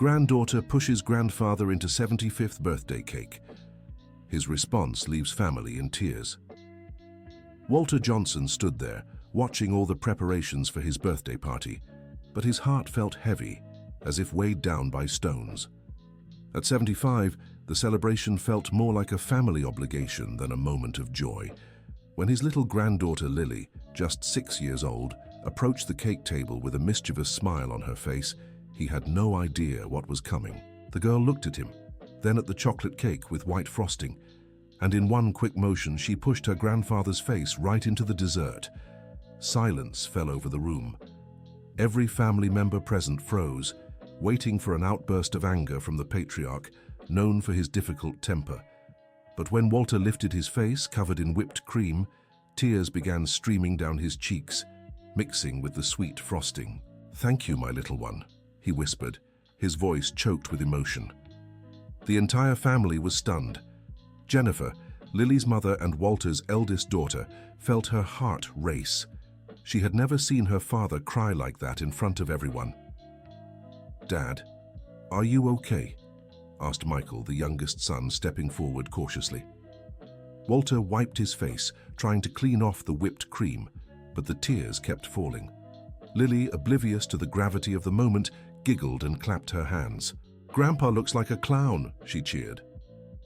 Granddaughter pushes grandfather into 75th birthday cake. His response leaves family in tears. Walter Johnson stood there, watching all the preparations for his birthday party, but his heart felt heavy, as if weighed down by stones. At 75, the celebration felt more like a family obligation than a moment of joy. When his little granddaughter Lily, just 6 years old, approached the cake table with a mischievous smile on her face, he had no idea what was coming. The girl looked at him, then at the chocolate cake with white frosting, and in one quick motion she pushed her grandfather's face right into the dessert. Silence fell over the room. Every family member present froze, waiting for an outburst of anger from the patriarch, known for his difficult temper. But when Walter lifted his face, covered in whipped cream, tears began streaming down his cheeks, mixing with the sweet frosting. "Thank you, my little one," he whispered, his voice choked with emotion. The entire family was stunned. Jennifer, Lily's mother and Walter's eldest daughter, felt her heart race. She had never seen her father cry like that in front of everyone. "Dad, are you okay?" asked Michael, the youngest son, stepping forward cautiously. Walter wiped his face, trying to clean off the whipped cream, but the tears kept falling. Lily, oblivious to the gravity of the moment, giggled and clapped her hands. "Grandpa looks like a clown," she cheered.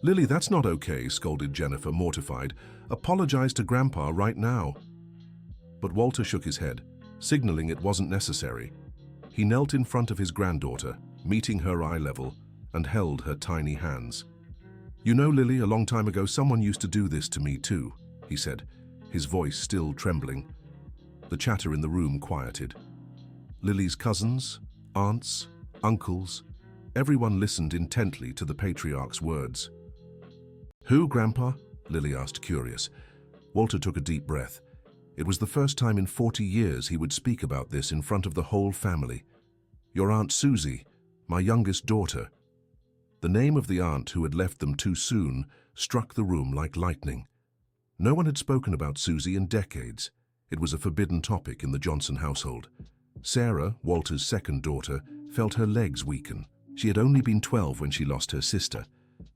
"Lily, that's not okay," scolded Jennifer, mortified. "Apologize to Grandpa right now." But Walter shook his head, signaling it wasn't necessary. He knelt in front of his granddaughter, meeting her eye level, and held her tiny hands. "You know, Lily, a long time ago someone used to do this to me too," he said, his voice still trembling. The chatter in the room quieted. Lily's cousins, aunts, uncles, everyone listened intently to the patriarch's words. "Who, Grandpa?" Lily asked, curious. Walter took a deep breath. It was the first time in 40 years he would speak about this in front of the whole family. "Your Aunt Susie, my youngest daughter." The name of the aunt who had left them too soon struck the room like lightning. No one had spoken about Susie in decades. It was a forbidden topic in the Johnson household. Sarah, Walter's second daughter, felt her legs weaken. She had only been 12 when she lost her sister,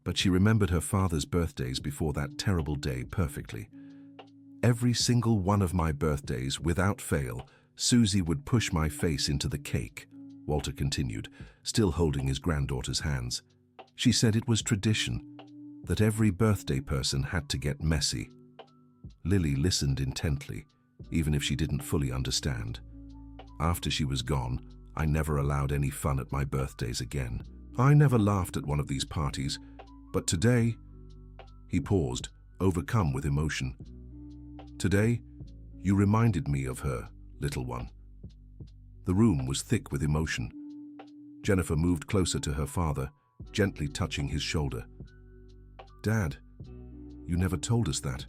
but she remembered her father's birthdays before that terrible day perfectly. "Every single one of my birthdays, without fail, Susie would push my face into the cake," Walter continued, still holding his granddaughter's hands. "She said it was tradition, that every birthday person had to get messy." Lily listened intently, even if she didn't fully understand. "After she was gone, I never allowed any fun at my birthdays again. I never laughed at one of these parties, but today..." He paused, overcome with emotion. "Today, you reminded me of her, little one." The room was thick with emotion. Jennifer moved closer to her father, gently touching his shoulder. "Dad, you never told us that."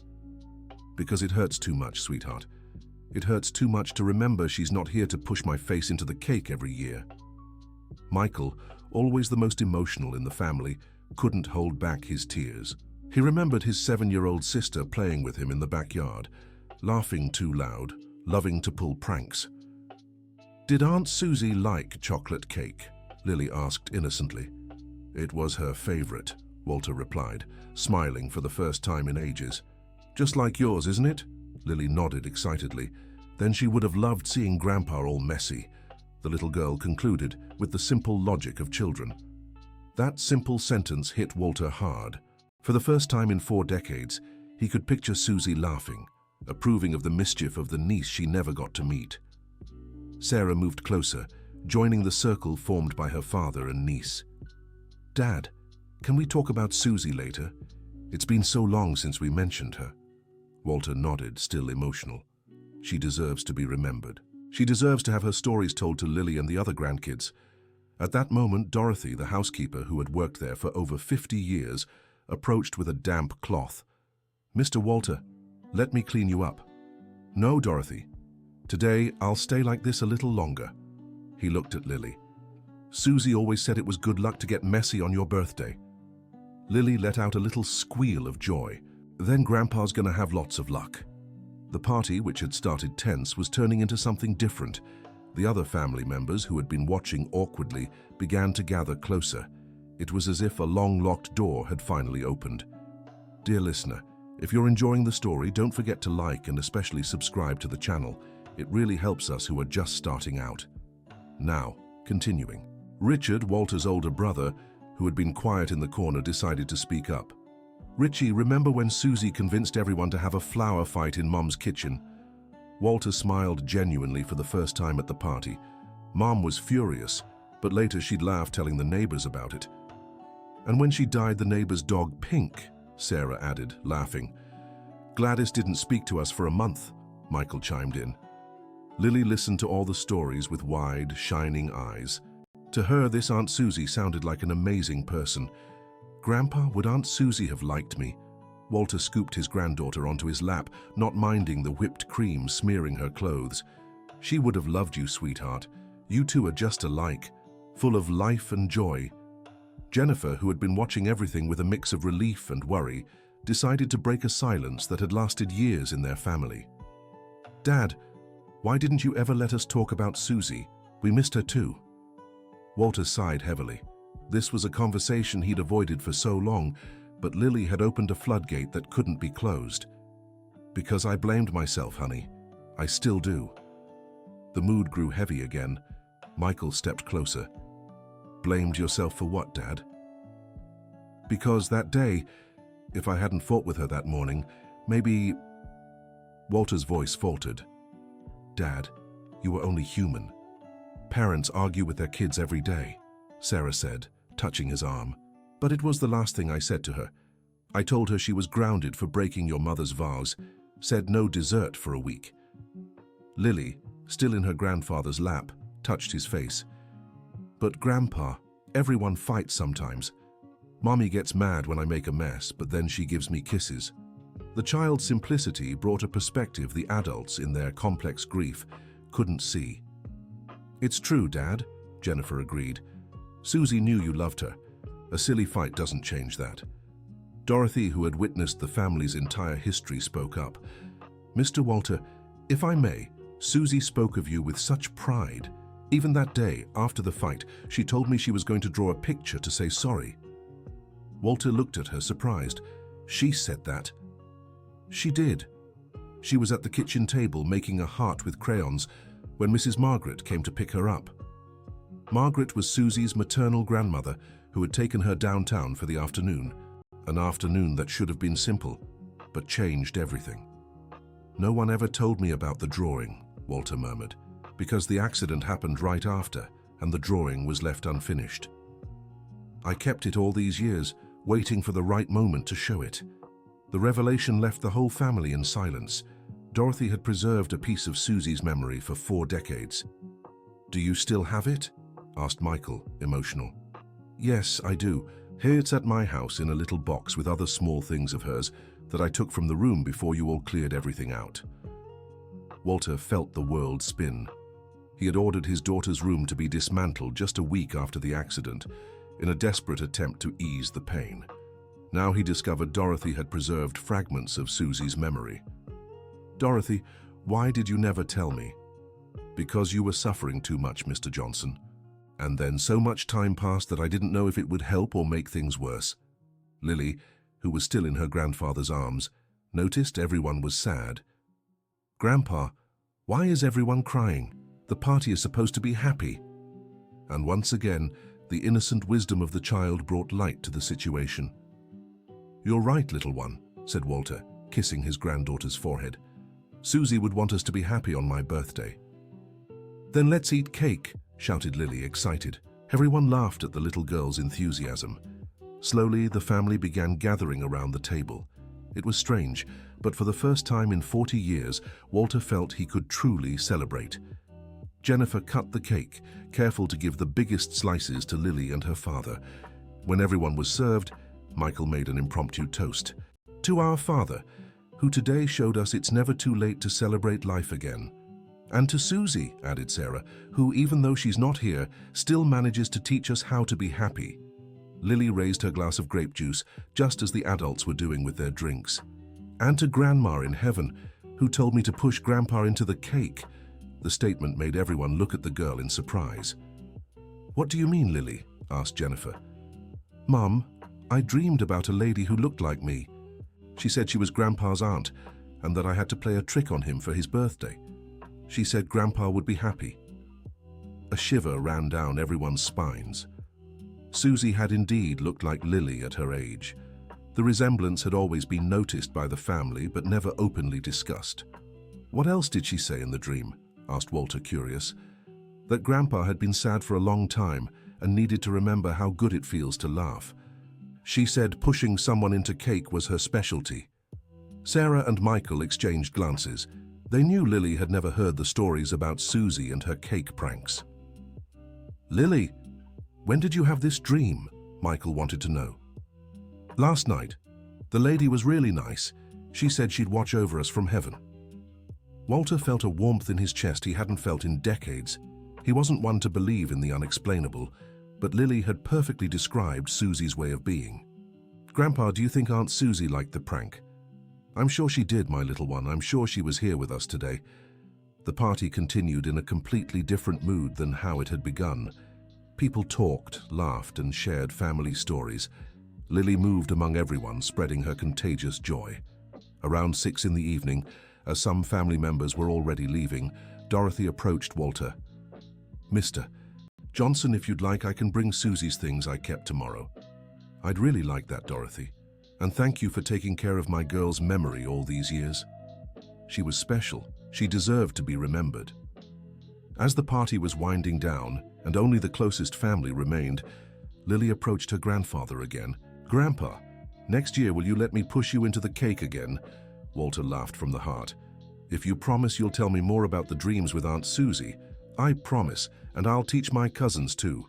"Because it hurts too much, sweetheart. It hurts too much to remember she's not here to push my face into the cake every year." Michael, always the most emotional in the family, couldn't hold back his tears. He remembered his 7-year-old sister playing with him in the backyard, laughing too loud, loving to pull pranks. "Did Aunt Susie like chocolate cake?" Lily asked innocently. "It was her favorite," Walter replied, smiling for the first time in ages. "Just like yours, isn't it?" Lily nodded excitedly. "Then she would have loved seeing Grandpa all messy," the little girl concluded with the simple logic of children. That simple sentence hit Walter hard. For the first time in 4 decades, he could picture Susie laughing, approving of the mischief of the niece she never got to meet. Sarah moved closer, joining the circle formed by her father and niece. "Dad, can we talk about Susie later? It's been so long since we mentioned her." Walter nodded, still emotional. "She deserves to be remembered. She deserves to have her stories told to Lily and the other grandkids." At that moment, Dorothy, the housekeeper who had worked there for over 50 years, approached with a damp cloth. "Mr. Walter, let me clean you up." "No, Dorothy. Today, I'll stay like this a little longer." He looked at Lily. "Susie always said it was good luck to get messy on your birthday." Lily let out a little squeal of joy. "Then Grandpa's gonna have lots of luck." The party, which had started tense, was turning into something different. The other family members who had been watching awkwardly began to gather closer. It was as if a long-locked door had finally opened. Dear listener, if you're enjoying the story, don't forget to like and especially subscribe to the channel. It really helps us who are just starting out. Now, continuing. Richard, Walter's older brother, who had been quiet in the corner, decided to speak up. Richie, remember when Susie convinced everyone to have a flower fight in Mom's kitchen? Walter smiled genuinely for the first time at the party. Mom was furious, but later she'd laugh telling the neighbors about it. And when she dyed the neighbor's dog pink, Sarah added, laughing. Gladys didn't speak to us for a month, Michael chimed in. Lily listened to all the stories with wide, shining eyes. To her, this Aunt Susie sounded like an amazing person. Grandpa, would Aunt Susie have liked me? Walter scooped his granddaughter onto his lap, not minding the whipped cream smearing her clothes. She would have loved you, sweetheart. You two are just alike, full of life and joy. Jennifer, who had been watching everything with a mix of relief and worry, decided to break a silence that had lasted years in their family. Dad, why didn't you ever let us talk about Susie? We missed her too. Walter sighed heavily. This was a conversation he'd avoided for so long, but Lily had opened a floodgate that couldn't be closed. Because I blamed myself, honey. I still do. The mood grew heavy again. Michael stepped closer. Blamed yourself for what, Dad? Because that day, if I hadn't fought with her that morning, maybe... Walter's voice faltered. Dad, you were only human. Parents argue with their kids every day, Sarah said, touching his arm. But it was the last thing I said to her. I told her she was grounded for breaking your mother's vows, said no dessert for a week. Lily, still in her grandfather's lap, touched his face. But Grandpa, everyone fights sometimes. Mommy gets mad when I make a mess, but then she gives me kisses. The child's simplicity brought a perspective the adults, in their complex grief, couldn't see. It's true, Dad, Jennifer agreed. Susie knew you loved her. A silly fight doesn't change that. Dorothy, who had witnessed the family's entire history, spoke up. Mr. Walter, if I may, Susie spoke of you with such pride. Even that day, after the fight, she told me she was going to draw a picture to say sorry. Walter looked at her, surprised. She said that. She did. She was at the kitchen table making a heart with crayons when Mrs. Margaret came to pick her up. Margaret was Susie's maternal grandmother who had taken her downtown for the afternoon, an afternoon that should have been simple, but changed everything. No one ever told me about the drawing, Walter murmured, because the accident happened right after and the drawing was left unfinished. I kept it all these years, waiting for the right moment to show it. The revelation left the whole family in silence. Dorothy had preserved a piece of Susie's memory for 4 decades. Do you still have it? Asked Michael, emotional. Yes, I do. Here it's at my house in a little box with other small things of hers that I took from the room before you all cleared everything out. Walter felt the world spin. He had ordered his daughter's room to be dismantled just a week after the accident, in a desperate attempt to ease the pain. Now he discovered Dorothy had preserved fragments of Susie's memory. Dorothy, why did you never tell me? Because you were suffering too much, Mr. Johnson. And then so much time passed that I didn't know if it would help or make things worse. Lily, who was still in her grandfather's arms, noticed everyone was sad. Grandpa, why is everyone crying? The party is supposed to be happy. And once again, the innocent wisdom of the child brought light to the situation. You're right, little one, said Walter, kissing his granddaughter's forehead. Susie would want us to be happy on my birthday. Then let's eat cake, shouted Lily, excited. Everyone laughed at the little girl's enthusiasm. Slowly, the family began gathering around the table. It was strange, but for the first time in 40 years, Walter felt he could truly celebrate. Jennifer cut the cake, careful to give the biggest slices to Lily and her father. When everyone was served, Michael made an impromptu toast. To our father, who today showed us it's never too late to celebrate life again. And to Susie, added Sarah, who, even though she's not here, still manages to teach us how to be happy. Lily raised her glass of grape juice, just as the adults were doing with their drinks. And to Grandma in heaven, who told me to push Grandpa into the cake. The statement made everyone look at the girl in surprise. "What do you mean, Lily?" asked Jennifer. "Mum, I dreamed about a lady who looked like me. She said she was Grandpa's aunt and that I had to play a trick on him for his birthday. She said Grandpa would be happy." A shiver ran down everyone's spines. Susie had indeed looked like Lily at her age. The resemblance had always been noticed by the family but never openly discussed. "What else did she say in the dream?" asked Walter, curious. "That Grandpa had been sad for a long time and needed to remember how good it feels to laugh. She said pushing someone into cake was her specialty." Sarah and Michael exchanged glances. They knew Lily had never heard the stories about Susie and her cake pranks. "Lily, when did you have this dream?" Michael wanted to know. "Last night. The lady was really nice. She said she'd watch over us from heaven." Walter felt a warmth in his chest he hadn't felt in decades. He wasn't one to believe in the unexplainable, but Lily had perfectly described Susie's way of being. "Grandpa, do you think Aunt Susie liked the prank?" "I'm sure she did, my little one. I'm sure she was here with us today." The party continued in a completely different mood than how it had begun. People talked, laughed, and shared family stories. Lily moved among everyone, spreading her contagious joy. Around 6 in the evening, as some family members were already leaving, Dorothy approached Walter. "Mr. Johnson, if you'd like, I can bring Susie's things I kept tomorrow." "I'd really like that, Dorothy. And thank you for taking care of my girl's memory all these years. She was special. She deserved to be remembered." As the party was winding down and only the closest family remained, Lily approached her grandfather again. "Grandpa, next year will you let me push you into the cake again?" Walter laughed from the heart. "If you promise you'll tell me more about the dreams with Aunt Susie." "I promise, and I'll teach my cousins too.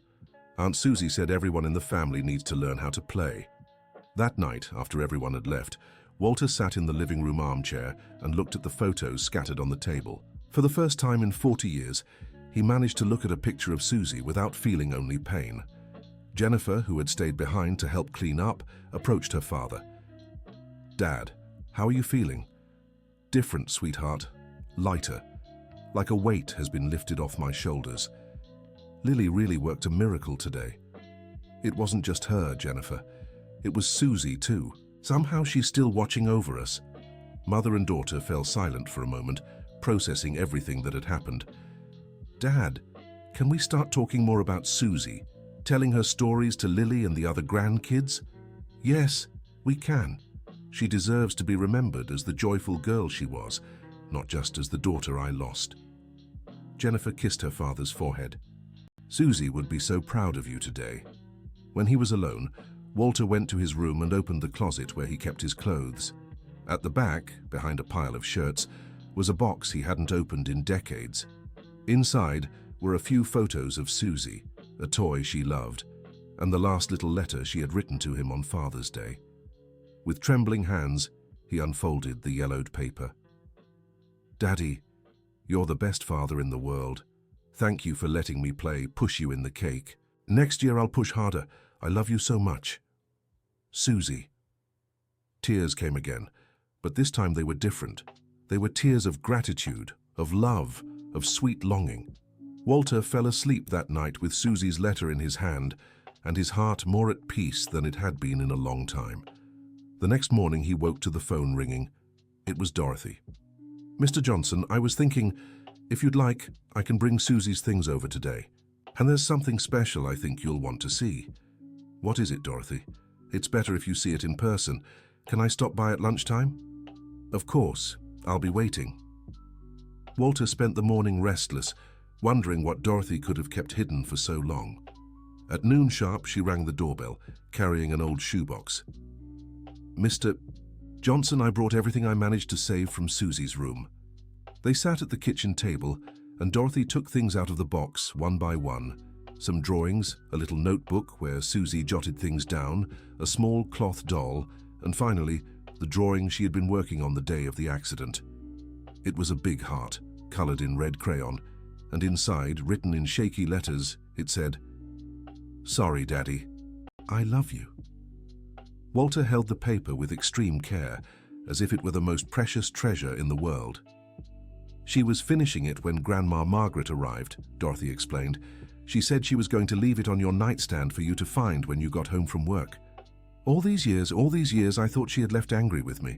Aunt Susie said everyone in the family needs to learn how to play." That night, after everyone had left, Walter sat in the living room armchair and looked at the photos scattered on the table. For the first time in 40 years, he managed to look at a picture of Susie without feeling only pain. Jennifer, who had stayed behind to help clean up, approached her father. "Dad, how are you feeling?" "Different, sweetheart. Lighter. Like a weight has been lifted off my shoulders. Lily really worked a miracle today." "It wasn't just her, Jennifer. It was Susie too. Somehow she's still watching over us." Mother and daughter fell silent for a moment, processing everything that had happened. "Dad, can we start talking more about Susie? Telling her stories to Lily and the other grandkids?" "Yes, we can. She deserves to be remembered as the joyful girl she was, not just as the daughter I lost." Jennifer kissed her father's forehead. "Susie would be so proud of you today." When he was alone, Walter went to his room and opened the closet where he kept his clothes. At the back, behind a pile of shirts, was a box he hadn't opened in decades. Inside were a few photos of Susie, a toy she loved, and the last little letter she had written to him on Father's Day. With trembling hands, he unfolded the yellowed paper. "Daddy, you're the best father in the world. Thank you for letting me push you in the cake. Next year I'll push harder. I love you so much. Susie." Tears came again, but this time they were different. They were tears of gratitude, of love, of sweet longing. Walter fell asleep that night with Susie's letter in his hand, and his heart more at peace than it had been in a long time. The next morning he woke to the phone ringing. It was Dorothy. "Mr. Johnson, I was thinking, if you'd like, I can bring Susie's things over today. And there's something special I think you'll want to see." "What is it, Dorothy? It's better if you see it in person. Can I stop by at lunchtime?" "Of course. I'll be waiting." Walter spent the morning restless, wondering what Dorothy could have kept hidden for so long. At noon sharp, she rang the doorbell, carrying an old shoebox. "Mr. Johnson, I brought everything I managed to save from Susie's room." They sat at the kitchen table, and Dorothy took things out of the box one by one. Some drawings, a little notebook where Susie jotted things down, a small cloth doll, and finally, the drawing she had been working on the day of the accident. It was a big heart, colored in red crayon, and inside, written in shaky letters, it said, "Sorry, Daddy. I love you." Walter held the paper with extreme care, as if it were the most precious treasure in the world. She was finishing it when Grandma Margaret arrived, Dorothy explained. She said she was going to leave it on your nightstand for you to find when you got home from work. All these years, I thought she had left angry with me.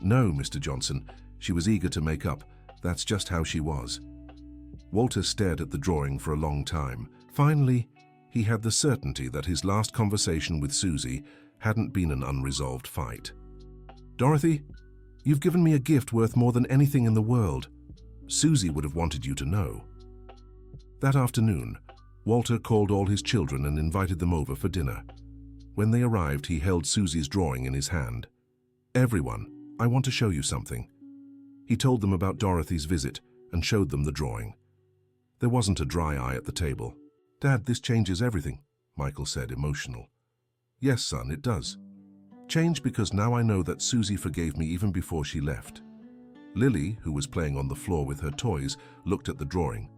No, Mr. Johnson, she was eager to make up. That's just how she was. Walter stared at the drawing for a long time. Finally, he had the certainty that his last conversation with Susie hadn't been an unresolved fight. Dorothy, you've given me a gift worth more than anything in the world. Susie would have wanted you to know. That afternoon, Walter called all his children and invited them over for dinner. When they arrived, he held Susie's drawing in his hand. Everyone, I want to show you something. He told them about Dorothy's visit and showed them the drawing. There wasn't a dry eye at the table. Dad, this changes everything, Michael said, emotional. Yes, son, it does. Change because now I know that Susie forgave me even before she left. Lily, who was playing on the floor with her toys, looked at the drawing.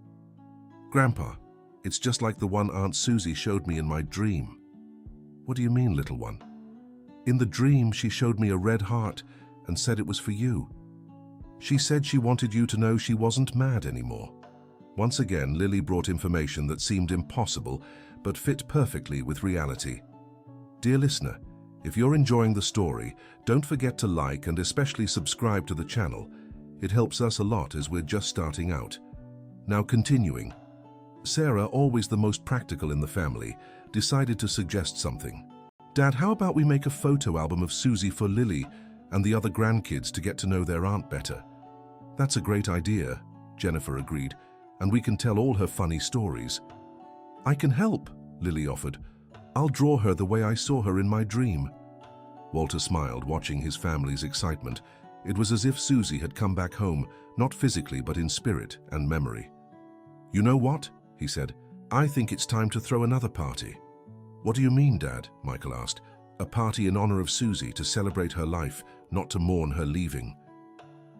Grandpa, it's just like the one Aunt Susie showed me in my dream. What do you mean, little one? In the dream, she showed me a red heart and said it was for you. She said she wanted you to know she wasn't mad anymore. Once again, Lily brought information that seemed impossible, but fit perfectly with reality. Dear listener, if you're enjoying the story, don't forget to like and especially subscribe to the channel. It helps us a lot as we're just starting out. Now continuing. Sarah, always the most practical in the family, decided to suggest something. Dad, how about we make a photo album of Susie for Lily and the other grandkids to get to know their aunt better? That's a great idea, Jennifer agreed, and we can tell all her funny stories. I can help, Lily offered. I'll draw her the way I saw her in my dream. Walter smiled, watching his family's excitement. It was as if Susie had come back home, not physically but in spirit and memory. You know what? He said. I think it's time to throw another party. What do you mean, Dad? Michael asked. A party in honor of Susie to celebrate her life, not to mourn her leaving.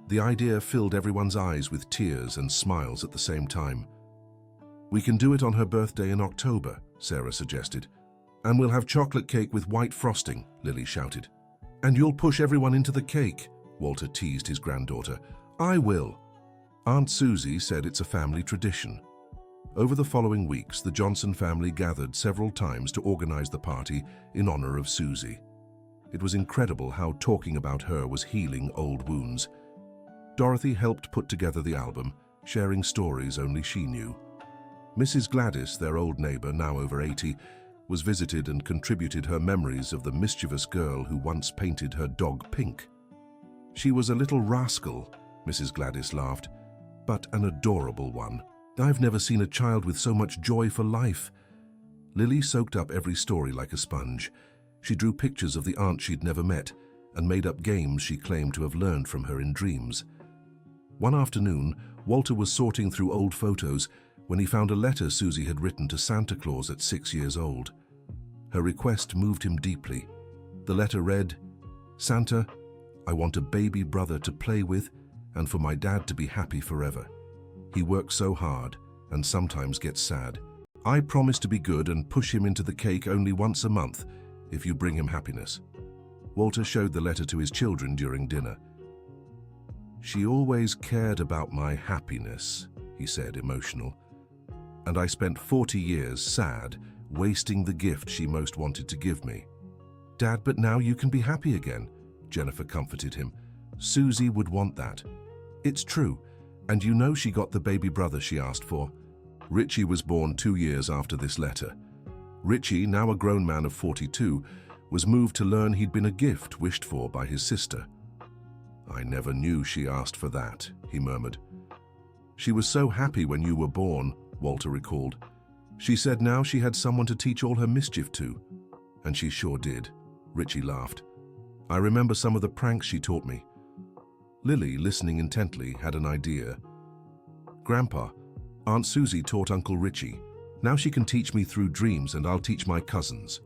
The idea filled everyone's eyes with tears and smiles at the same time. We can do it on her birthday in October, Sarah suggested. And we'll have chocolate cake with white frosting, Lily shouted. And you'll push everyone into the cake, Walter teased his granddaughter. I will. Aunt Susie said it's a family tradition. Over the following weeks, the Johnson family gathered several times to organize the party in honor of Susie. It was incredible how talking about her was healing old wounds. Dorothy helped put together the album, sharing stories only she knew. Mrs. Gladys, their old neighbor, now over 80, was visited and contributed her memories of the mischievous girl who once painted her dog pink. She was a little rascal, Mrs. Gladys laughed, but an adorable one. I've never seen a child with so much joy for life. Lily soaked up every story like a sponge. She drew pictures of the aunt she'd never met and made up games she claimed to have learned from her in dreams. One afternoon, Walter was sorting through old photos when he found a letter Susie had written to Santa Claus at 6 years old. Her request moved him deeply. The letter read, Santa, I want a baby brother to play with and for my dad to be happy forever. He works so hard and sometimes gets sad. I promise to be good and push him into the cake only once a month if you bring him happiness. Walter showed the letter to his children during dinner. She always cared about my happiness, he said, emotional. And I spent 40 years sad, wasting the gift she most wanted to give me. Dad, but now you can be happy again, Jennifer comforted him. Susie would want that. It's true, and you know she got the baby brother she asked for. Richie was born 2 years after this letter. Richie, now a grown man of 42, was moved to learn he'd been a gift wished for by his sister. I never knew she asked for that, he murmured. She was so happy when you were born, Walter recalled. She said now she had someone to teach all her mischief to. And she sure did, Richie laughed. I remember some of the pranks she taught me. Lily, listening intently, had an idea. Grandpa, Aunt Susie taught Uncle Richie. Now she can teach me through dreams and I'll teach my cousins.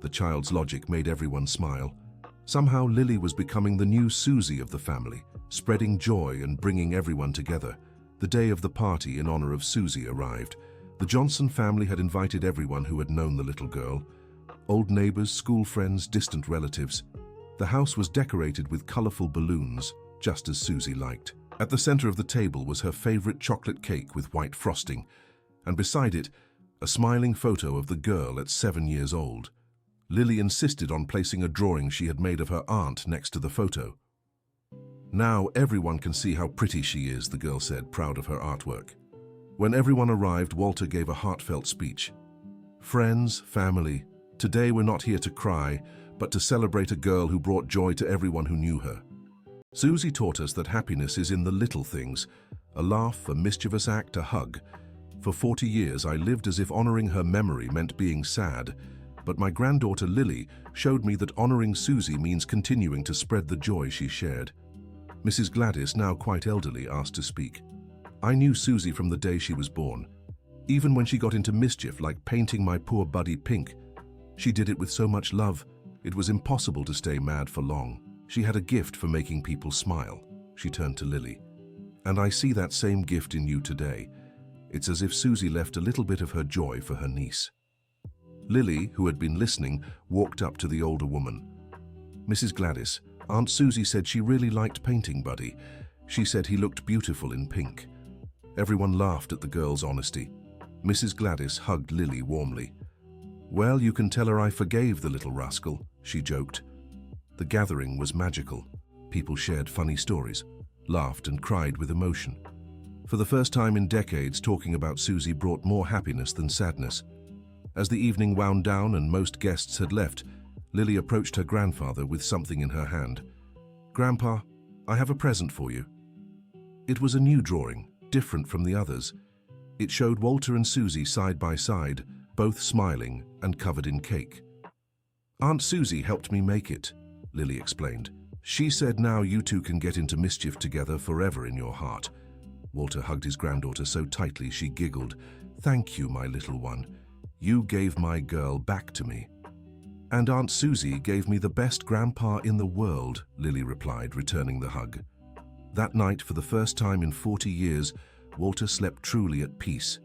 The child's logic made everyone smile. Somehow Lily was becoming the new Susie of the family, spreading joy and bringing everyone together. The day of the party in honor of Susie arrived. The Johnson family had invited everyone who had known the little girl. Old neighbors, school friends, distant relatives. The house was decorated with colorful balloons, just as Susie liked. At the center of the table was her favorite chocolate cake with white frosting, and beside it, a smiling photo of the girl at 7 years old. Lily insisted on placing a drawing she had made of her aunt next to the photo. "Now everyone can see how pretty she is," the girl said, proud of her artwork. When everyone arrived, Walter gave a heartfelt speech. "Friends, family, today we're not here to cry, but to celebrate a girl who brought joy to everyone who knew her. Susie taught us that happiness is in the little things, a laugh, a mischievous act, a hug. For 40 years I lived as if honoring her memory meant being sad, but my granddaughter Lily showed me that honoring Susie means continuing to spread the joy she shared." Mrs. Gladys, now quite elderly, asked to speak. "I knew Susie from the day she was born. Even when she got into mischief, like painting my poor buddy pink, she did it with so much love, it was impossible to stay mad for long. She had a gift for making people smile." She turned to Lily. "And I see that same gift in you today. It's as if Susie left a little bit of her joy for her niece." Lily, who had been listening, walked up to the older woman. "Mrs. Gladys, Aunt Susie said she really liked painting Buddy. She said he looked beautiful in pink." Everyone laughed at the girl's honesty. Mrs. Gladys hugged Lily warmly. "Well, you can tell her I forgave the little rascal," she joked. The gathering was magical. People shared funny stories, laughed and cried with emotion. For the first time in decades, talking about Susie brought more happiness than sadness. As the evening wound down and most guests had left, Lily approached her grandfather with something in her hand. "Grandpa, I have a present for you." It was a new drawing, different from the others. It showed Walter and Susie side by side, both smiling and covered in cake. "Aunt Susie helped me make it," Lily explained. "She said now you two can get into mischief together forever in your heart." Walter hugged his granddaughter so tightly she giggled. "Thank you, my little one. You gave my girl back to me." "And Aunt Susie gave me the best grandpa in the world," Lily replied, returning the hug. That night, for the first time in 40 years, Walter slept truly at peace.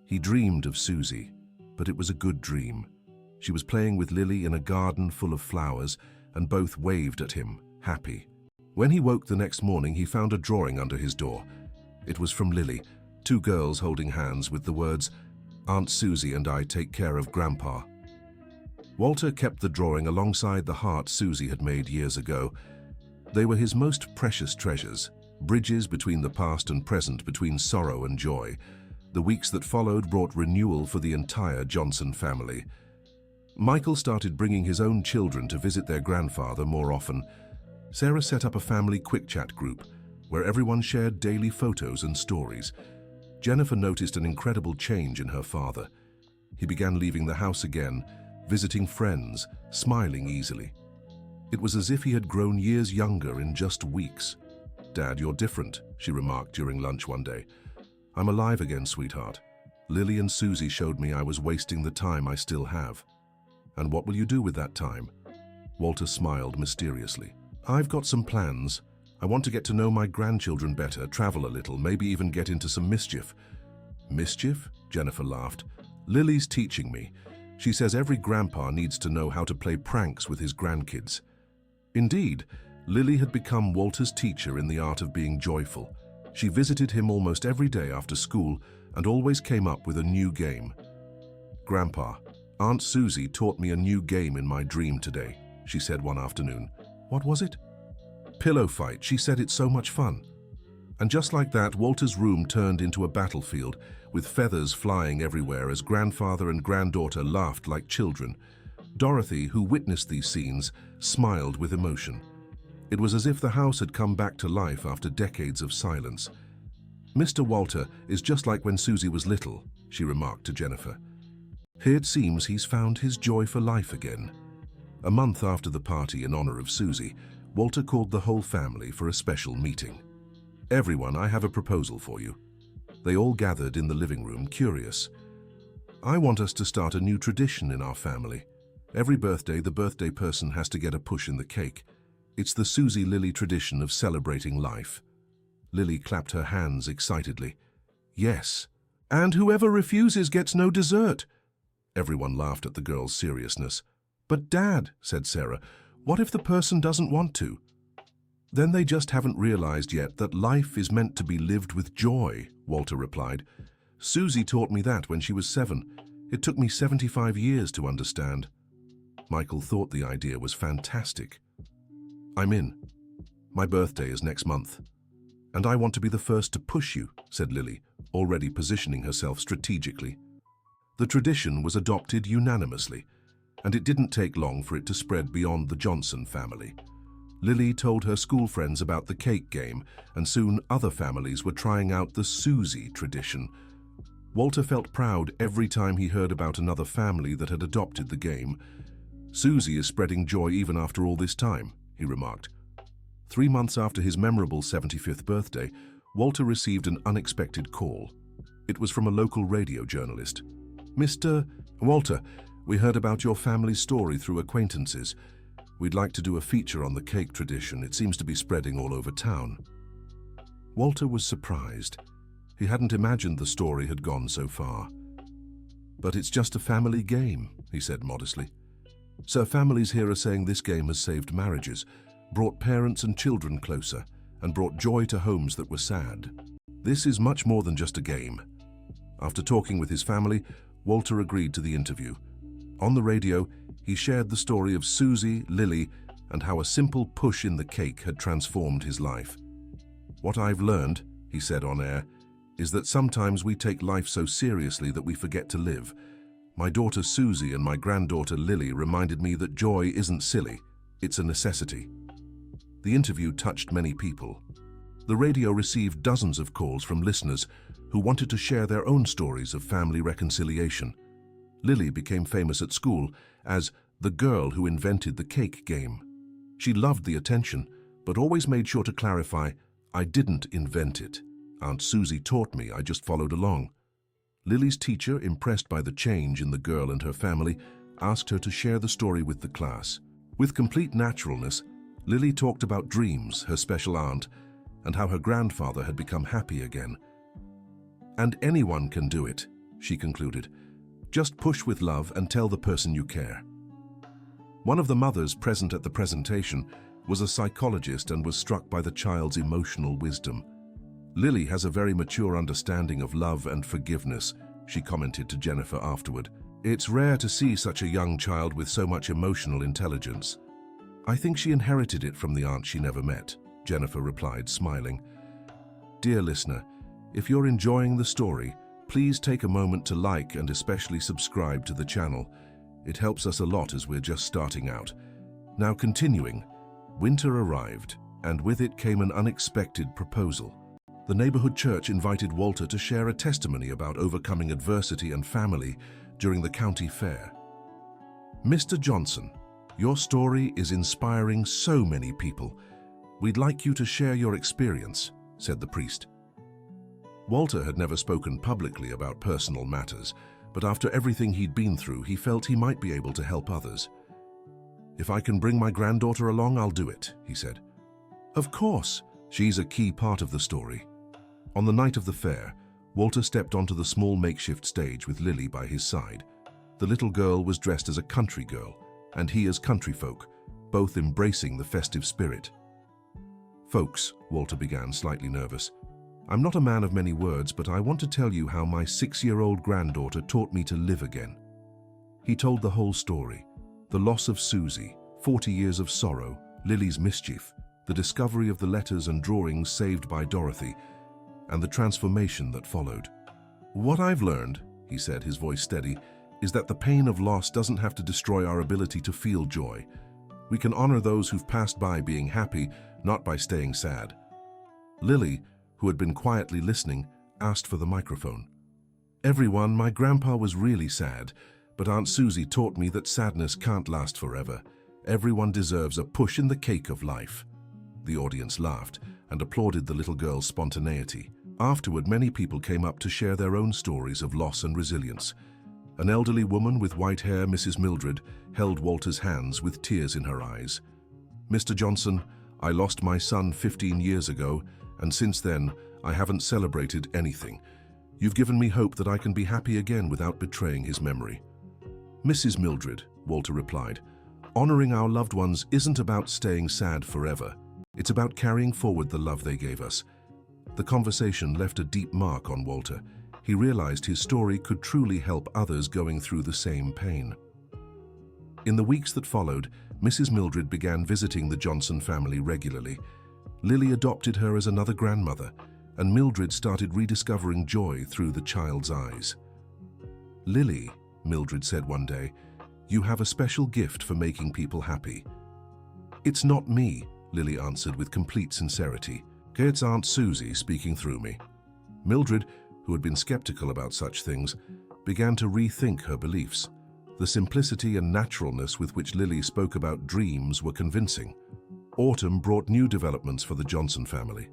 He dreamed of Susie, but it was a good dream. She was playing with Lily in a garden full of flowers, and both waved at him, happy. When he woke the next morning, he found a drawing under his door. It was from Lily, 2 girls holding hands with the words, "Aunt Susie and I take care of Grandpa." Walter kept the drawing alongside the heart Susie had made years ago. They were his most precious treasures, bridges between the past and present, between sorrow and joy. The weeks that followed brought renewal for the entire Johnson family. Michael started bringing his own children to visit their grandfather more often. Sarah set up a family quick chat group where everyone shared daily photos and stories. Jennifer noticed an incredible change in her father. He began leaving the house again, visiting friends, smiling easily. It was as if he had grown years younger in just weeks. "Dad, you're different," she remarked during lunch one day. "I'm alive again, sweetheart. Lily and Susie showed me I was wasting the time I still have." "And what will you do with that time?" Walter smiled mysteriously. "I've got some plans. I want to get to know my grandchildren better, travel a little, maybe even get into some mischief." "Mischief?" Jennifer laughed. "Lily's teaching me. She says every grandpa needs to know how to play pranks with his grandkids." Indeed, Lily had become Walter's teacher in the art of being joyful. She visited him almost every day after school and always came up with a new game. "Grandpa, Aunt Susie taught me a new game in my dream today," she said one afternoon. "What was it?" "Pillow fight. She said it's so much fun." And just like that, Walter's room turned into a battlefield, with feathers flying everywhere as grandfather and granddaughter laughed like children. Dorothy, who witnessed these scenes, smiled with emotion. It was as if the house had come back to life after decades of silence. "Mr. Walter is just like when Susie was little," she remarked to Jennifer. "Here it seems he's found his joy for life again." A month after the party in honor of Susie, Walter called the whole family for a special meeting. "Everyone, I have a proposal for you." They all gathered in the living room, curious. "I want us to start a new tradition in our family. Every birthday, the birthday person has to get a push in the cake. It's the Susie Lily tradition of celebrating life." Lily clapped her hands excitedly. "Yes, and whoever refuses gets no dessert." Everyone laughed at the girl's seriousness. "But Dad," said Sarah, "what if the person doesn't want to?" Then they just haven't realized yet that life is meant to be lived with joy, Walter replied. Susie taught me that when she was 7. It took me 75 years to understand. Michael thought the idea was fantastic. I'm in. My birthday is next month. And I want to be the first to push you, said Lily, already positioning herself strategically. The tradition was adopted unanimously, and it didn't take long for it to spread beyond the Johnson family. Lily told her school friends about the cake game, and soon other families were trying out the Susie tradition. Walter felt proud every time he heard about another family that had adopted the game. Susie is spreading joy even after all this time, he remarked. 3 months after his memorable 75th birthday, Walter received an unexpected call. It was from a local radio journalist. Mr. Walter, we heard about your family's story through acquaintances. We'd like to do a feature on the cake tradition. It seems to be spreading all over town. Walter was surprised. He hadn't imagined the story had gone so far. But it's just a family game, he said modestly. So families here are saying this game has saved marriages, brought parents and children closer, and brought joy to homes that were sad. This is much more than just a game. After talking with his family, Walter agreed to the interview. On the radio, he shared the story of Susie, Lily, and how a simple push in the cake had transformed his life. What I've learned, he said on air, is that sometimes we take life so seriously that we forget to live. My daughter Susie and my granddaughter Lily reminded me that joy isn't silly, it's a necessity. The interview touched many people. The radio received dozens of calls from listeners who wanted to share their own stories of family reconciliation. Lily became famous at school as the girl who invented the cake game. She loved the attention, but always made sure to clarify, I didn't invent it. Aunt Susie taught me, I just followed along. Lily's teacher, impressed by the change in the girl and her family, asked her to share the story with the class. With complete naturalness, Lily talked about dreams, her special aunt, and how her grandfather had become happy again. And anyone can do it, she concluded. Just push with love and tell the person you care. One of the mothers present at the presentation was a psychologist and was struck by the child's emotional wisdom. Lily has a very mature understanding of love and forgiveness, she commented to Jennifer afterward. It's rare to see such a young child with so much emotional intelligence. I think she inherited it from the aunt she never met, Jennifer replied, smiling. Dear listener, if you're enjoying the story, please take a moment to like and especially subscribe to the channel. It helps us a lot as we're just starting out. Now continuing, winter arrived, and with it came an unexpected proposal. The neighborhood church invited Walter to share a testimony about overcoming adversity and family during the county fair. Mr. Johnson, your story is inspiring so many people. We'd like you to share your experience, said the priest. Walter had never spoken publicly about personal matters, but after everything he'd been through, he felt he might be able to help others. If I can bring my granddaughter along, I'll do it, he said. Of course, she's a key part of the story. On the night of the fair, Walter stepped onto the small makeshift stage with Lily by his side. The little girl was dressed as a country girl, and he as country folk, both embracing the festive spirit. Folks, Walter began, slightly nervous, I'm not a man of many words, but I want to tell you how my 6-year-old granddaughter taught me to live again. He told the whole story, the loss of Susie, 40 years of sorrow, Lily's mischief, the discovery of the letters and drawings saved by Dorothy, and the transformation that followed. What I've learned, he said, his voice steady, is that the pain of loss doesn't have to destroy our ability to feel joy. We can honor those who've passed by being happy, not by staying sad. Lily, who had been quietly listening, asked for the microphone. Everyone, my grandpa was really sad, but Aunt Susie taught me that sadness can't last forever. Everyone deserves a push in the cake of life. The audience laughed and applauded the little girl's spontaneity. Afterward, many people came up to share their own stories of loss and resilience. An elderly woman with white hair, Mrs. Mildred, held Walter's hands with tears in her eyes. Mr. Johnson, I lost my son 15 years ago, and since then, I haven't celebrated anything. You've given me hope that I can be happy again without betraying his memory. Mrs. Mildred, Walter replied, honoring our loved ones isn't about staying sad forever. It's about carrying forward the love they gave us. The conversation left a deep mark on Walter. He realized his story could truly help others going through the same pain. In the weeks that followed, Mrs. Mildred began visiting the Johnson family regularly. Lily adopted her as another grandmother, and Mildred started rediscovering joy through the child's eyes. "Lily," Mildred said one day, "you have a special gift for making people happy." "It's not me," Lily answered with complete sincerity. "It's Aunt Susie speaking through me." Mildred, who had been skeptical about such things, began to rethink her beliefs. The simplicity and naturalness with which Lily spoke about dreams were convincing. Autumn brought new developments for the Johnson family.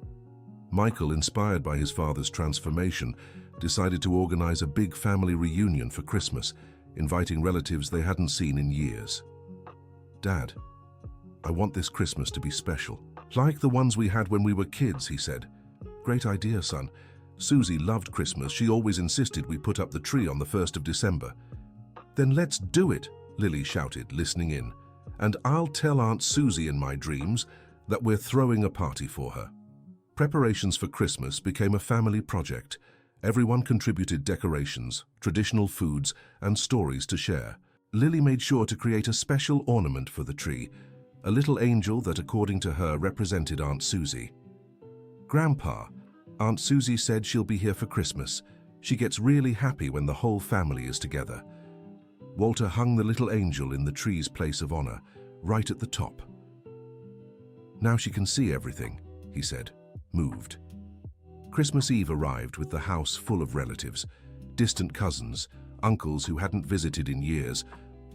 Michael, inspired by his father's transformation, decided to organize a big family reunion for Christmas, inviting relatives they hadn't seen in years. "Dad, I want this Christmas to be special. Like the ones we had when we were kids," he said. "Great idea, son. Susie loved Christmas. She always insisted we put up the tree on the 1st of December. "Then let's do it," Lily shouted, listening in. "And I'll tell Aunt Susie in my dreams that we're throwing a party for her." Preparations for Christmas became a family project. Everyone contributed decorations, traditional foods, and stories to share. Lily made sure to create a special ornament for the tree, a little angel that, according to her, represented Aunt Susie. "Grandpa, Aunt Susie said she'll be here for Christmas. She gets really happy when the whole family is together." Walter hung the little angel in the tree's place of honor, right at the top. "Now she can see everything," he said, moved. Christmas Eve arrived with the house full of relatives, distant cousins, uncles who hadn't visited in years,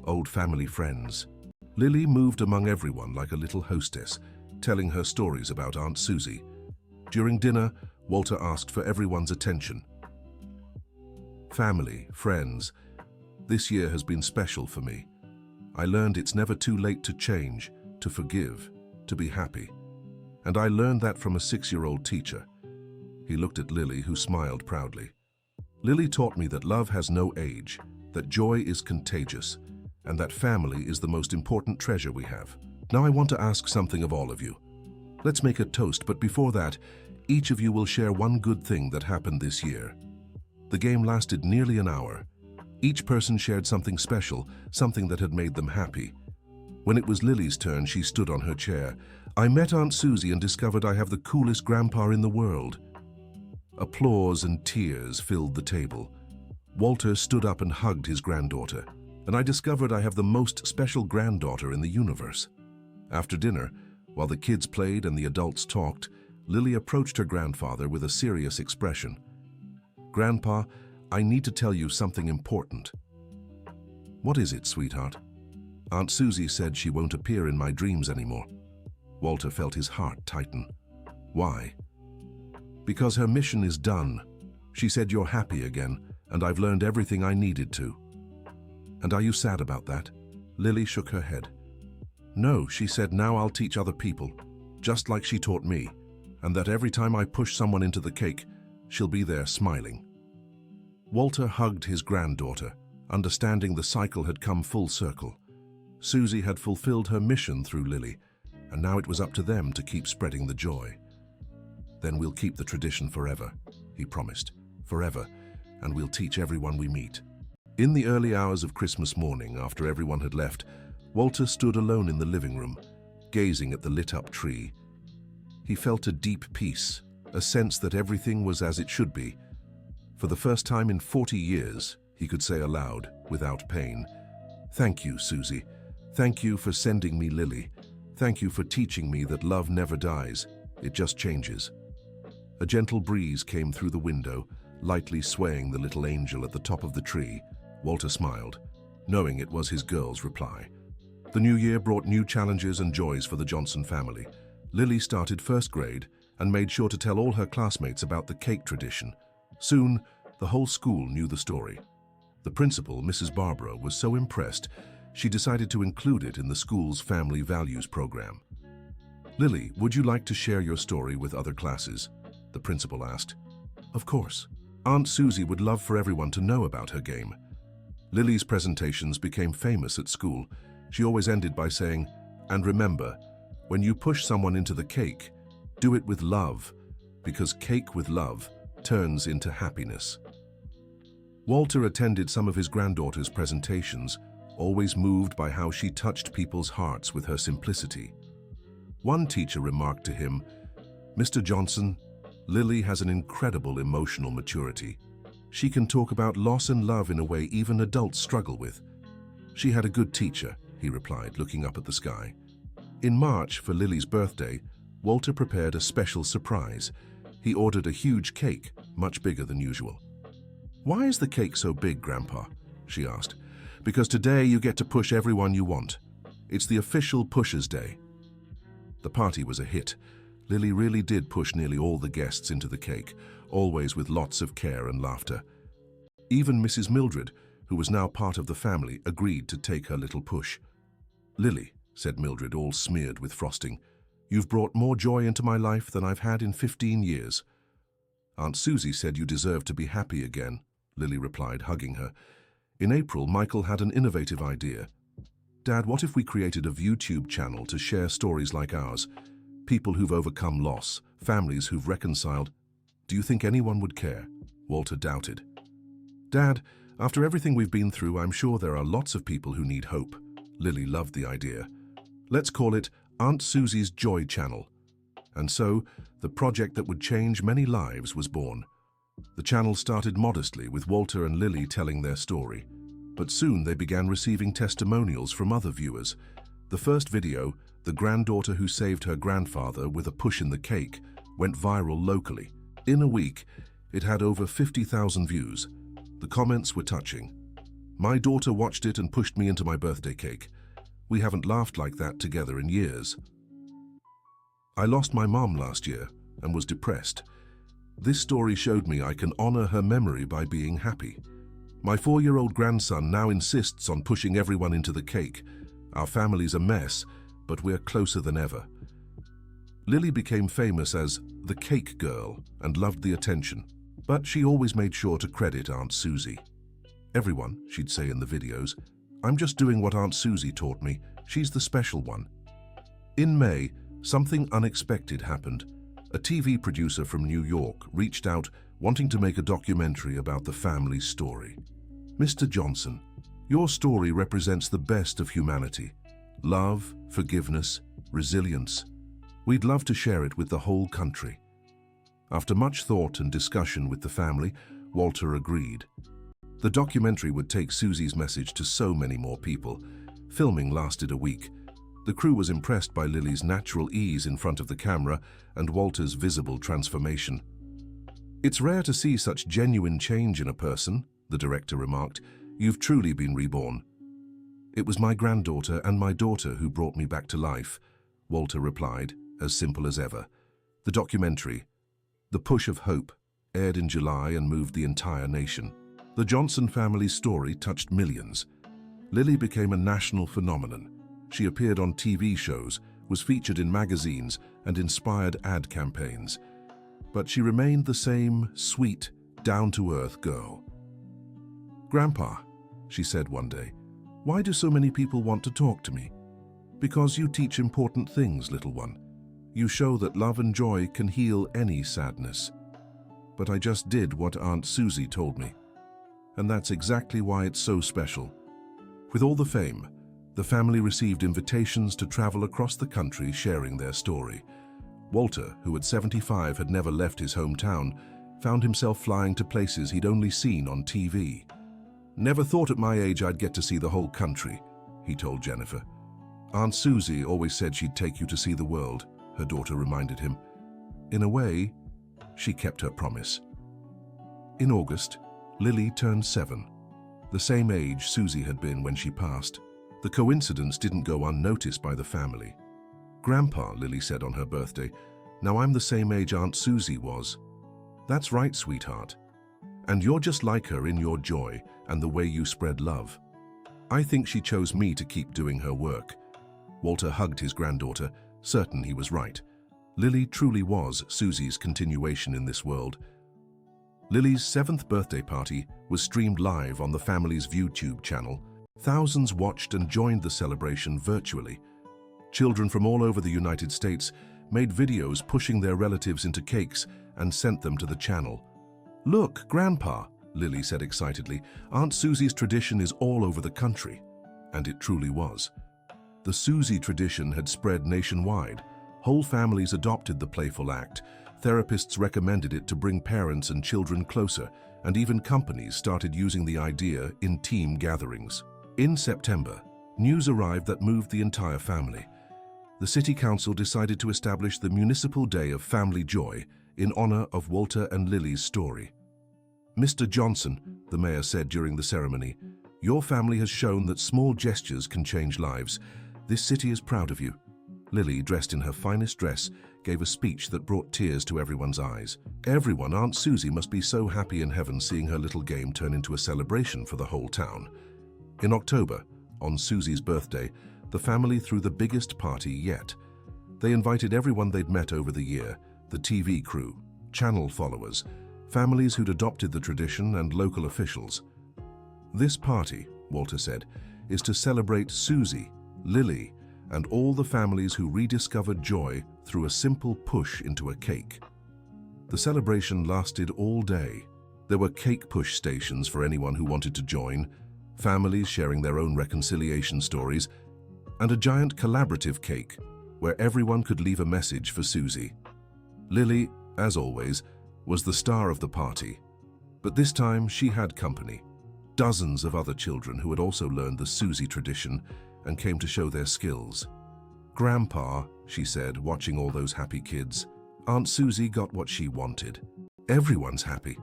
old family friends. Lily moved among everyone like a little hostess, telling her stories about Aunt Susie. During dinner, Walter asked for everyone's attention. "Family, friends, this year has been special for me. I learned it's never too late to change, to forgive, to be happy. And I learned that from a 6-year-old teacher." He looked at Lily, who smiled proudly. "Lily taught me that love has no age, that joy is contagious, and that family is the most important treasure we have. Now I want to ask something of all of you. Let's make a toast, but before that, each of you will share one good thing that happened this year." The game lasted nearly an hour. Each person shared something special, something that had made them happy. When it was Lily's turn, she stood on her chair. "I met Aunt Susie and discovered I have the coolest grandpa in the world." Applause and tears filled the table. Walter stood up and hugged his granddaughter. "And I discovered I have the most special granddaughter in the universe." After dinner, while the kids played and the adults talked, Lily approached her grandfather with a serious expression. "Grandpa, I need to tell you something important." "What is it, sweetheart?" "Aunt Susie said she won't appear in my dreams anymore." Walter felt his heart tighten. "Why?" "Because her mission is done. She said you're happy again, and I've learned everything I needed to." "And are you sad about that?" Lily shook her head. "No, she said now I'll teach other people, just like she taught me, and that every time I push someone into the cake, she'll be there smiling." Walter hugged his granddaughter, understanding the cycle had come full circle. Susie had fulfilled her mission through Lily, and now it was up to them to keep spreading the joy. "Then we'll keep the tradition forever," he promised. "Forever, and we'll teach everyone we meet." In the early hours of Christmas morning, after everyone had left, Walter stood alone in the living room, gazing at the lit-up tree. He felt a deep peace, a sense that everything was as it should be. For the first time in 40 years, he could say aloud, without pain, "Thank you, Susie. Thank you for sending me Lily. Thank you for teaching me that love never dies, it just changes." A gentle breeze came through the window, lightly swaying the little angel at the top of the tree. Walter smiled, knowing it was his girl's reply. The new year brought new challenges and joys for the Johnson family. Lily started first grade and made sure to tell all her classmates about the cake tradition. Soon, the whole school knew the story. The principal, Mrs. Barbara, was so impressed, she decided to include it in the school's family values program. "Lily, would you like to share your story with other classes?" the principal asked. "Of course. Aunt Susie would love for everyone to know about her game." Lily's presentations became famous at school. She always ended by saying, "And remember, When you push someone into the cake, do it with love, because cake with love turns into happiness. Walter attended some of his granddaughter's presentations, always moved by how she touched people's hearts with her simplicity. One teacher remarked to him, "Mr. Johnson, Lily has an incredible emotional maturity. She can talk about loss and love in a way even adults struggle with." "She had a good teacher," he replied, looking up at the sky. In March, for Lily's birthday, Walter prepared a special surprise. He ordered a huge cake, much bigger than usual. "Why is the cake so big, Grandpa?" she asked. "Because today you get to push everyone you want. It's the official Pushers' Day." The party was a hit. Lily really did push nearly all the guests into the cake, always with lots of care and laughter. Even Mrs. Mildred, who was now part of the family, agreed to take her little push. "Lily," said Mildred, all smeared with frosting, "you've brought more joy into my life than I've had in 15 years. "Aunt Susie said you deserve to be happy again," Lily replied, hugging her. In April, Michael had an innovative idea. "Dad, what if we created a YouTube channel to share stories like ours? People who've overcome loss, families who've reconciled. Do you think anyone would care?" Walter doubted. "Dad, after everything we've been through, I'm sure there are lots of people who need hope." Lily loved the idea. "Let's call it Aunt Susie's Joy Channel." And so, the project that would change many lives was born. The channel started modestly, with Walter and Lily telling their story. But soon they began receiving testimonials from other viewers. The first video, "The Granddaughter Who Saved Her Grandfather with a Push in the Cake," went viral locally. In a week, it had over 50,000 views. The comments were touching. "My daughter watched it and pushed me into my birthday cake. We haven't laughed like that together in years. I lost my mom last year and was depressed. This story showed me I can honor her memory by being happy. My 4-year-old grandson now insists on pushing everyone into the cake. Our family's a mess, but we're closer than ever." Lily became famous as the Cake Girl and loved the attention, but she always made sure to credit Aunt Susie. "Everyone," she'd say in the videos, "I'm just doing what Aunt Susie taught me. She's the special one." In May, something unexpected happened. A TV producer from New York reached out, wanting to make a documentary about the family's story. "Mr. Johnson, your story represents the best of humanity. Love, forgiveness, resilience. We'd love to share it with the whole country." After much thought and discussion with the family, Walter agreed. The documentary would take Susie's message to so many more people. Filming lasted a week. The crew was impressed by Lily's natural ease in front of the camera and Walter's visible transformation. "It's rare to see such genuine change in a person," the director remarked. "You've truly been reborn." "It was my granddaughter and my daughter who brought me back to life," Walter replied, as simple as ever. The documentary, The Push of Hope, aired in July and moved the entire nation. The Johnson family's story touched millions. Lily became a national phenomenon. She appeared on TV shows, was featured in magazines, and inspired ad campaigns. But she remained the same sweet, down-to-earth girl. "Grandpa," she said one day, "why do so many people want to talk to me?" "Because you teach important things, little one. You show that love and joy can heal any sadness." "But I just did what Aunt Susie told me. And that's exactly why it's so special." With all the fame, the family received invitations to travel across the country sharing their story. Walter, who at 75 had never left his hometown, found himself flying to places he'd only seen on TV. "Never thought at my age I'd get to see the whole country," he told Jennifer. "Aunt Susie always said she'd take you to see the world," her daughter reminded him. In a way, she kept her promise. In August, Lily turned 7, the same age Susie had been when she passed. The coincidence didn't go unnoticed by the family. "Grandpa," Lily said on her birthday, "now I'm the same age Aunt Susie was." "That's right, sweetheart. And you're just like her in your joy and the way you spread love." "I think she chose me to keep doing her work." Walter hugged his granddaughter, certain he was right. Lily truly was Susie's continuation in this world. Lily's 7th birthday party was streamed live on the family's YouTube channel. Thousands watched and joined the celebration virtually. Children from all over the United States made videos pushing their relatives into cakes and sent them to the channel. "Look, Grandpa," Lily said excitedly, "Aunt Susie's tradition is all over the country." And it truly was. The Susie tradition had spread nationwide. Whole families adopted the playful act. Therapists recommended it to bring parents and children closer, and even companies started using the idea in team gatherings. In September, news arrived that moved the entire family. The City Council decided to establish the Municipal Day of Family Joy in honor of Walter and Lily's story. "Mr. Johnson," the mayor said during the ceremony, "your family has shown that small gestures can change lives. This city is proud of you." Lily, dressed in her finest dress, gave a speech that brought tears to everyone's eyes. Everyone, Aunt Susie must be so happy in heaven seeing her little game turn into a celebration for the whole town. In October, on Susie's birthday, the family threw the biggest party yet. They invited everyone they'd met over the year, the TV crew, channel followers, families who'd adopted the tradition, and local officials. "This party," Walter said, "is to celebrate Susie, Lily, and all the families who rediscovered joy through a simple push into a cake." The celebration lasted all day. There were cake push stations for anyone who wanted to join, families sharing their own reconciliation stories, and a giant collaborative cake where everyone could leave a message for Susie. Lily, as always, was the star of the party, but this time she had company. Dozens of other children who had also learned the Susie tradition and came to show their skills. "Grandpa," she said, watching all those happy kids, "Aunt Susie got what she wanted. Everyone's happy."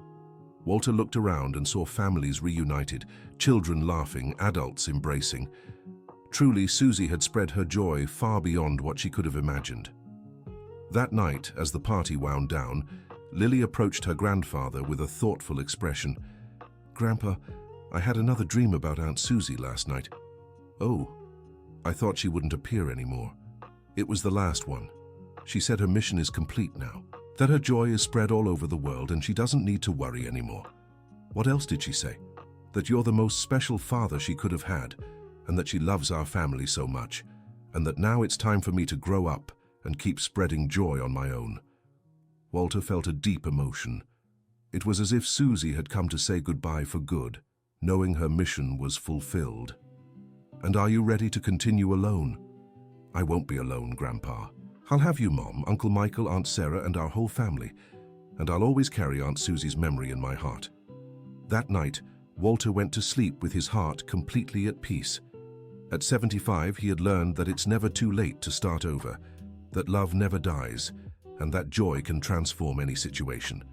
Walter looked around and saw families reunited, children laughing, adults embracing. Truly, Susie had spread her joy far beyond what she could have imagined. That night, as the party wound down, Lily approached her grandfather with a thoughtful expression. "Grandpa, I had another dream about Aunt Susie last night." "Oh, I thought she wouldn't appear anymore." "It was the last one. She said her mission is complete now, that her joy is spread all over the world and she doesn't need to worry anymore." "What else did she say?" "That you're the most special father she could have had, and that she loves our family so much, and that now it's time for me to grow up and keep spreading joy on my own." Walter felt a deep emotion. It was as if Susie had come to say goodbye for good, knowing her mission was fulfilled. "And are you ready to continue alone?" "I won't be alone, Grandpa. I'll have you, Mom, Uncle Michael, Aunt Sarah, and our whole family. And I'll always carry Aunt Susie's memory in my heart." That night, Walter went to sleep with his heart completely at peace. At 75, he had learned that it's never too late to start over, that love never dies, and that joy can transform any situation.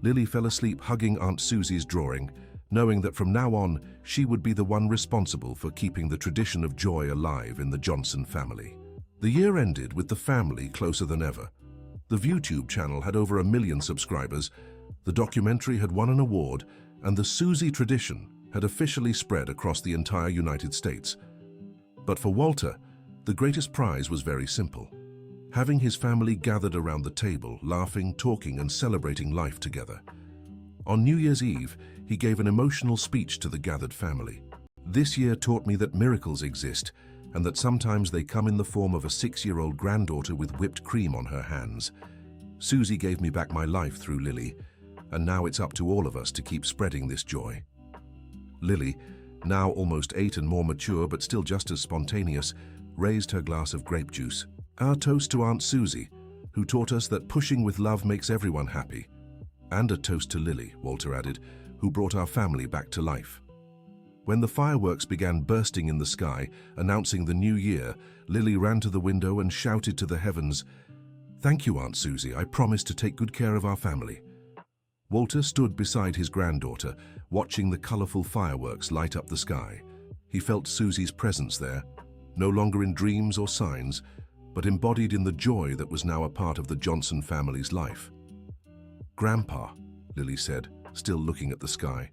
Lily fell asleep hugging Aunt Susie's drawing, knowing that from now on, she would be the one responsible for keeping the tradition of joy alive in the Johnson family. The year ended with the family closer than ever. The ViewTube channel had over 1 million subscribers, the documentary had won an award, and the Susie tradition had officially spread across the entire United States. But for Walter, the greatest prize was very simple: having his family gathered around the table, laughing, talking, and celebrating life together. On New Year's Eve, he gave an emotional speech to the gathered family. "This year taught me that miracles exist, and that sometimes they come in the form of a 6-year-old granddaughter with whipped cream on her hands. Susie gave me back my life through Lily, and now it's up to all of us to keep spreading this joy." Lily, now almost 8 and more mature but still just as spontaneous, raised her glass of grape juice. "Our toast to Aunt Susie, who taught us that pushing with love makes everyone happy." "And a toast to Lily," Walter added, "who brought our family back to life." When the fireworks began bursting in the sky, announcing the new year, Lily ran to the window and shouted to the heavens, "Thank you, Aunt Susie. I promise to take good care of our family." Walter stood beside his granddaughter, watching the colorful fireworks light up the sky. He felt Susie's presence there, no longer in dreams or signs, but embodied in the joy that was now a part of the Johnson family's life. "Grandpa," Lily said, still looking at the sky,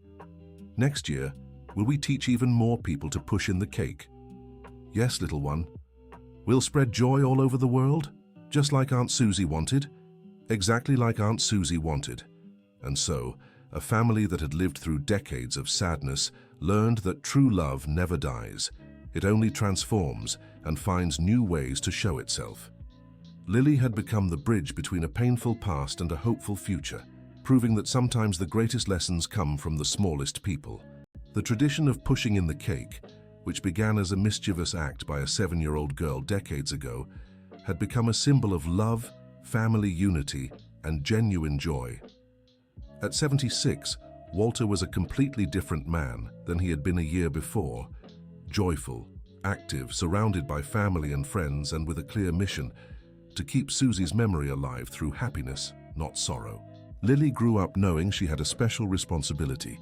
"next year, will we teach even more people to push in the cake?" "Yes, little one. We'll spread joy all over the world, just like Aunt Susie wanted." Exactly like Aunt Susie wanted. And so, a family that had lived through decades of sadness learned that true love never dies. It only transforms, and finds new ways to show itself. Lily had become the bridge between a painful past and a hopeful future, proving that sometimes the greatest lessons come from the smallest people. The tradition of pushing in the cake, which began as a mischievous act by a 7-year-old girl decades ago, had become a symbol of love, family unity, and genuine joy. At 76, Walter was a completely different man than he had been a year before, joyful, active, surrounded by family and friends, and with a clear mission to keep Susie's memory alive through happiness, not sorrow. Lily grew up knowing she had a special responsibility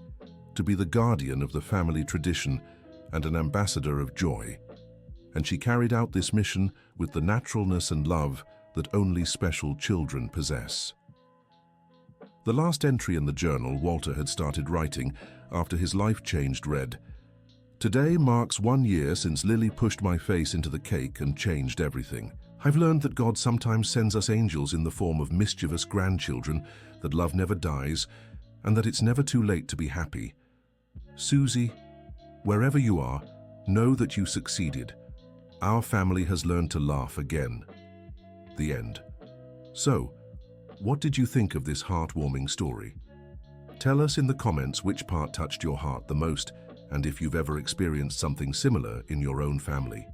to be the guardian of the family tradition and an ambassador of joy, and she carried out this mission with the naturalness and love that only special children possess. The last entry in the journal Walter had started writing after his life changed read, "Today marks 1 year since Lily pushed my face into the cake and changed everything. I've learned that God sometimes sends us angels in the form of mischievous grandchildren, that love never dies, and that it's never too late to be happy. Susie, wherever you are, know that you succeeded. Our family has learned to laugh again." The end. So, what did you think of this heartwarming story? Tell us in the comments which part touched your heart the most, and if you've ever experienced something similar in your own family.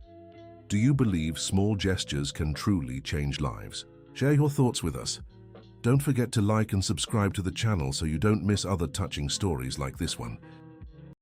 Do you believe small gestures can truly change lives? Share your thoughts with us. Don't forget to like and subscribe to the channel so you don't miss other touching stories like this one.